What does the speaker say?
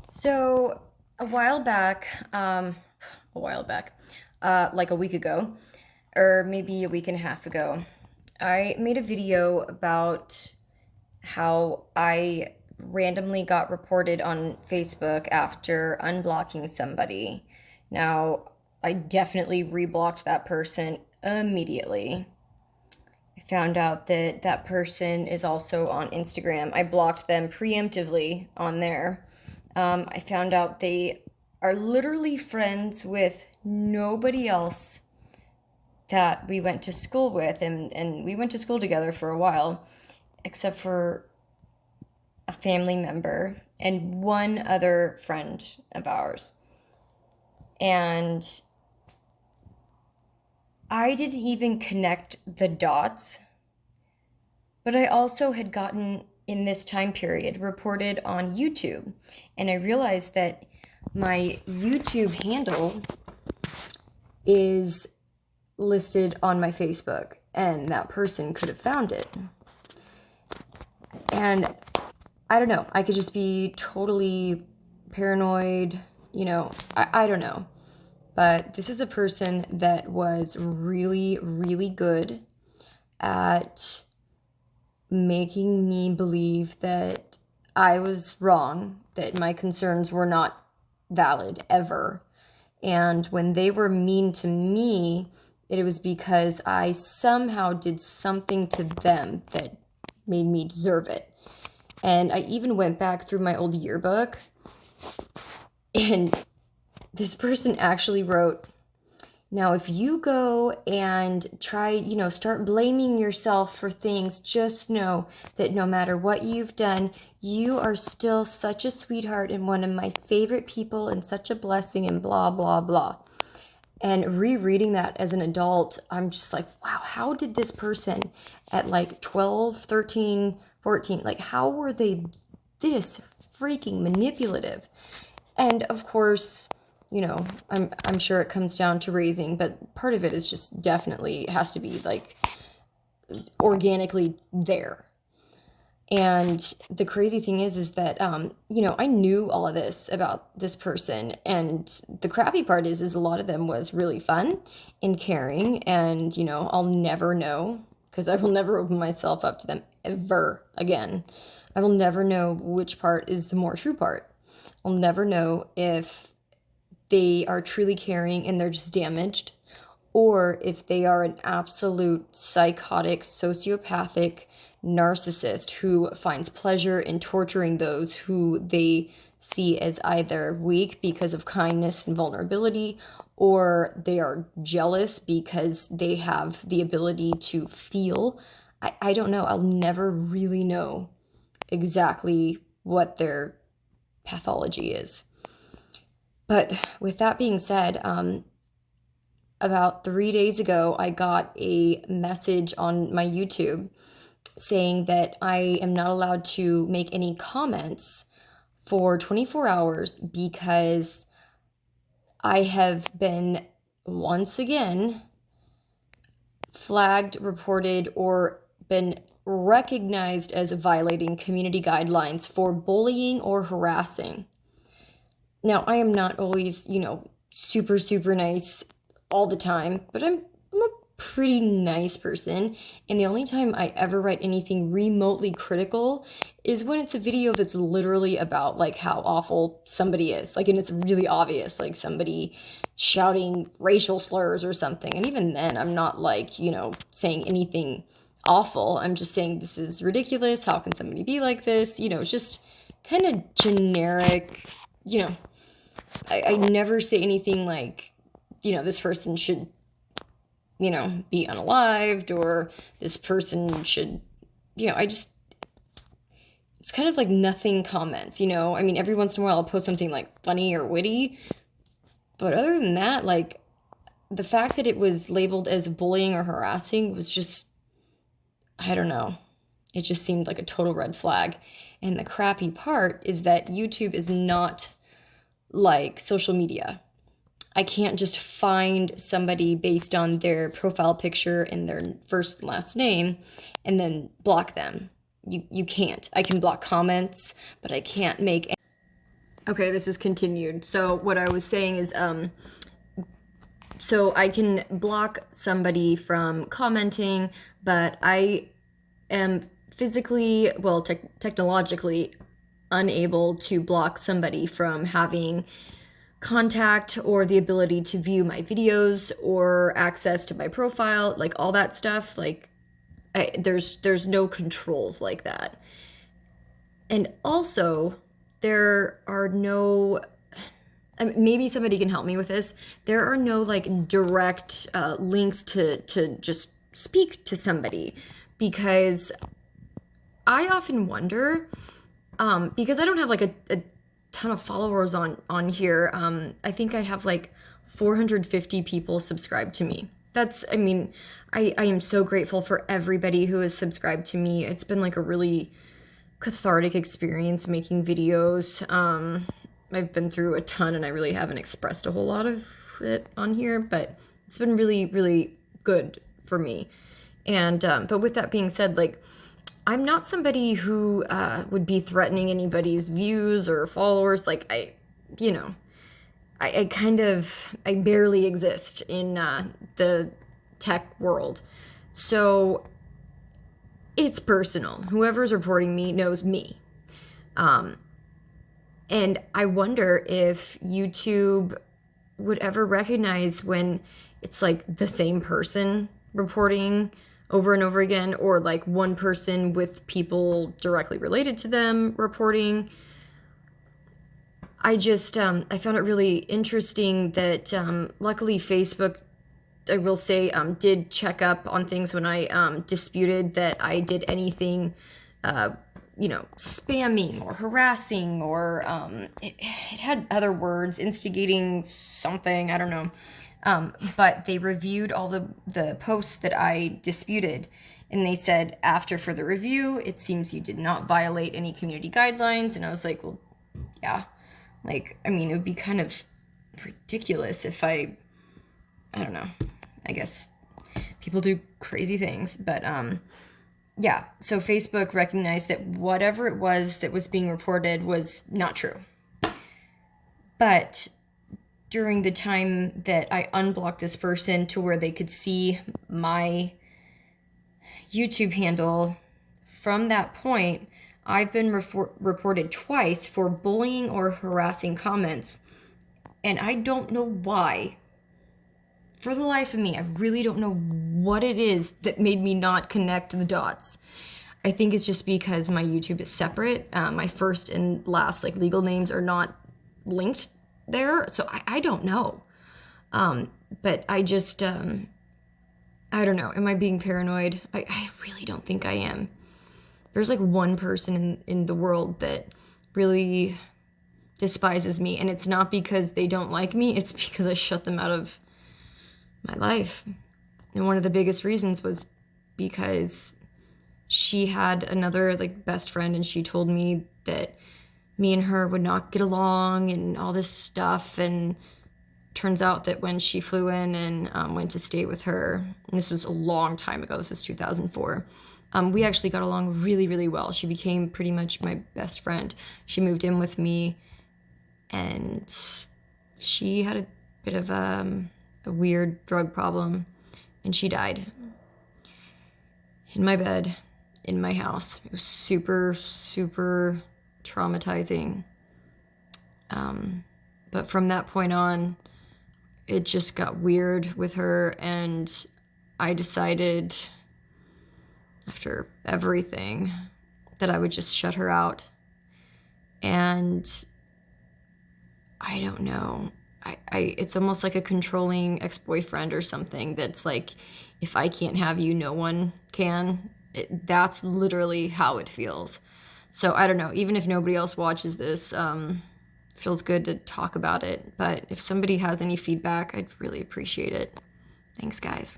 So like a week ago, or maybe a week and a half ago, I made a video about how I randomly got reported on Facebook after unblocking somebody. Now, I definitely reblocked that person immediately. I found out that that person is also on Instagram. I blocked them preemptively on there. I found out they are literally friends with nobody else that we went to school with, and we went to school together for a while, except for a family member and one other friend of ours. And I didn't even connect the dots, but I also had gotten in this time period reported on YouTube. And I realized that my YouTube handle is listed on my Facebook, and that person could have found it. And I don't know, I could just be totally paranoid, I don't know. But this is a person that was really, really good at making me believe that I was wrong, that my concerns were not valid ever. And when they were mean to me, it was because I somehow did something to them that made me deserve it. And I even went back through my old yearbook, and this person actually wrote, "Now, if you go and try, start blaming yourself for things, just know that no matter what you've done, you are still such a sweetheart and one of my favorite people and such a blessing and blah, blah, blah." And rereading that as an adult, I'm just like, wow, how did this person at like 12, 13, 14, like how were they this freaking manipulative? And of course, I'm sure it comes down to raising, but part of it is just definitely has to be like organically there. And the crazy thing is that, I knew all of this about this person. And the crappy part is a lot of them was really fun and caring. And, I'll never know, because I will never open myself up to them ever again. I will never know which part is the more true part. I'll never know if they are truly caring and they're just damaged, or if they are an absolute psychotic, sociopathic narcissist who finds pleasure in torturing those who they see as either weak because of kindness and vulnerability, or they are jealous because they have the ability to feel. I don't know. I'll never really know exactly what their pathology is. But with that being said, about 3 days ago, I got a message on my YouTube saying that I am not allowed to make any comments for 24 hours because I have been once again flagged, reported, or been recognized as violating community guidelines for bullying or harassing. Now, I am not always, super, super nice all the time, but I'm a pretty nice person. And the only time I ever write anything remotely critical is when it's a video that's literally about like how awful somebody is. Like, and it's really obvious, like somebody shouting racial slurs or something. And even then, I'm not like, saying anything awful. I'm just saying this is ridiculous. How can somebody be like this? It's just kind of generic, I never say anything like, this person should, be unalived, or this person should, it's kind of like nothing comments, I mean, every once in a while I'll post something like funny or witty, but other than that, like the fact that it was labeled as bullying or harassing was just, I don't know. It just seemed like a total red flag. And the crappy part is that YouTube is not like social media. I can't just find somebody based on their profile picture and their first and last name and then block them. You can't. I can block comments, but I can't make Okay, this is continued. So what I was saying is, so I can block somebody from commenting, but I am physically, well, technologically unable to block somebody from having contact or the ability to view my videos or access to my profile, like all that stuff. Like, there's no controls like that. And also, there are no, maybe somebody can help me with this. There are no like direct links to just speak to somebody, because I often wonder, because I don't have like a ton of followers on here. I think I have like 450 people subscribed to me. I mean, I am so grateful for everybody who has subscribed to me. It's been like a really cathartic experience making videos. I've been through a ton and I really haven't expressed a whole lot of it on here, but it's been really, really good for me. And, but with that being said, like, I'm not somebody who would be threatening anybody's views or followers. Like, I barely exist in the tech world. So it's personal. Whoever's reporting me knows me. And I wonder if YouTube would ever recognize when it's like the same person reporting over and over again, or like one person with people directly related to them reporting. I just, I found it really interesting that luckily Facebook, I will say, did check up on things when I disputed that I did anything, spamming or harassing, or it had other words, instigating something, I don't know. But they reviewed all the posts that I disputed, and they said, after further review, it seems you did not violate any community guidelines. And I was like, well, yeah. Like, I mean, it would be kind of ridiculous if I don't know. I guess people do crazy things, but yeah. So Facebook recognized that whatever it was that was being reported was not true. But during the time that I unblocked this person to where they could see my YouTube handle, from that point, I've been reported twice for bullying or harassing comments, and I don't know why. For the life of me, I really don't know what it is that made me not connect the dots. I think it's just because my YouTube is separate. My first and last like legal names are not linked there, so I don't know. But I just, I don't know. Am I being paranoid? I really don't think I am. There's like one person in the world that really despises me, and it's not because they don't like me, it's because I shut them out of my life. And one of the biggest reasons was because she had another like best friend, and she told me that me and her would not get along and all this stuff. And turns out that when she flew in and went to stay with her, and this was a long time ago, this was 2004, we actually got along really, really well. She became pretty much my best friend. She moved in with me, and she had a bit of a weird drug problem, and she died in my bed in my house. It was super, super traumatizing. But from that point on, it just got weird with her, and I decided after everything that I would just shut her out. And I don't know. It's almost like a controlling ex-boyfriend or something that's like, if I can't have you, no one can. That's literally how it feels. So I don't know. Even if nobody else watches this, feels good to talk about it. But if somebody has any feedback, I'd really appreciate it. Thanks, guys.